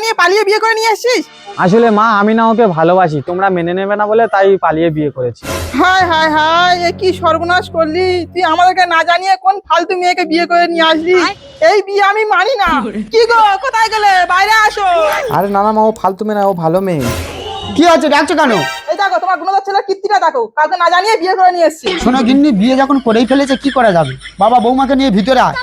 জানিয়ে পালিয়ে বিয়ে করে নিয়ে এসেছিস? আসলে মা আমি না ওকে ভালোবাসি, তোমরা মেনে নেবে না বলে তাই পালিয়ে বিয়ে করেছি। হায় হায় হায়, এ কি সর্বনাশ করলি তুই! আমাদেরকে না জানিয়ে কোন ফালতু মেয়েকে বিয়ে করে নিয়ে আসলি। এই বিয়ে আমি মানি না। কি গো, কোথায় গেলে? বাইরে আসো। আরে না না মা, ও ফালতু মেয়ে না, ও ভালো মেয়ে। কি হচ্ছে, ডাকছো কেন? এই দেখো তোমার গুণধর ছেলের কীর্তিটা দেখো, কাউকে না জানিয়ে বিয়ে করে নিয়ে এসেছি। শোনো গিন্নি, বিয়ে যখন করেই ফেলেছে কি করা যাবে? বাবা বৌমাকে নিয়ে ভিতরে আয়।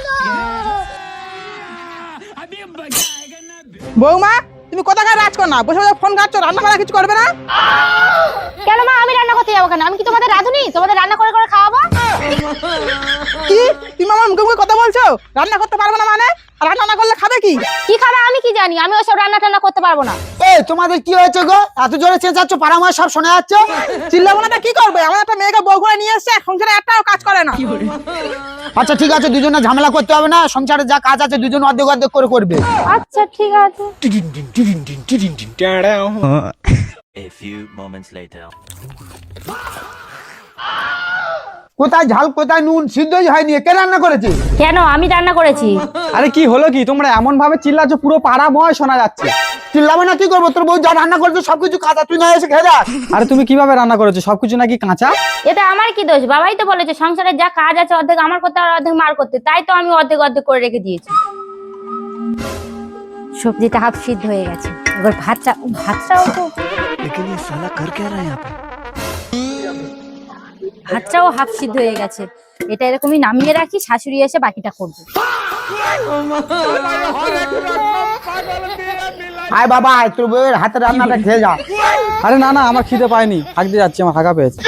বৌমা, তুমি কোথাকার রাজকন্যা? বসে বসে ফোন ঘাটছো, রান্না বান্না কিছু করবে না? কেন মা, আমি রান্না করতে যাবো কেন? আমি কি তোমাদের রাঁধুনি? তোমাদের রান্না করে করে খাওয়াবো? কি তুমি আমার মুখে মুখে কথা বলছো? রান্না করতে পারবে না মানে? আর রান্না না করলে খাবে কি? কি খাবে আমি কি জানি? আমি ওসব রান্না টান্না করতে পারবো না। এই তোমাদের কি হয়েছে গো? এত জোরে চেঁচাচ্ছ, পাড়াময় সব শোনা যাচ্ছে। চিল্লাবো না কি করবে? আমার একটা মেয়েকে বউ করে নিয়ে এসছে, সংসারে একটাও কাজ করে না। আচ্ছা ঠিক আছে, দুজনে ঝামেলা করতে হবে না, সংসারে যা কাজ আছে দুজন অর্ধেক অর্ধেক করে করবে। আচ্ছা ঠিক আছে। A few moments later. কোথায় ঝাল কোথায় নুন, সিদ্ধই হয়নি, কে রান্না করেছে? কেন, আমি রান্না করেছি। আরে কি হলো কি, তোমরা এমন ভাবে চিল্লাচ্ছ পুরো পাড়াময় শোনা যাচ্ছে। চিল্লাবে না কি করবো? তোর বউ যা রান্না করেছে সবকিছু কাঁচা, তুই না এসে খেয়ে যা। আরে তুমি কিভাবে রান্না করেছো? সবকিছু নাকি কাঁচা? এতে আমার কি দোষ? বাবাই তো বলেছে সংসারে যা কাজ আছে অর্ধেক আমার করতে আর অর্ধেক মার করতে, তাই তো আমি অর্ধেক অর্ধেক করে রেখে দিয়েছি। সবজিটা হাফ সিদ্ধ হয়ে গেছে, এবার ভাতটাও তো लेकिन ये साला कर क्या रहा है यहाँ पे? ভাতটাও হাফ সিদ্ধ হয়ে গেছে। এটা এরকমই নামিয়ে রাখি, শাশুড়ি এসে বাকিটা করবে। আয় বাবা আয়, তোর বউয়ের হাতের রান্নাটা খেয়ে যা। আরে না না, আমার খিদে পায়নি, হাঁকতে যাচ্ছি, আমার হাঁকা পেয়েছে।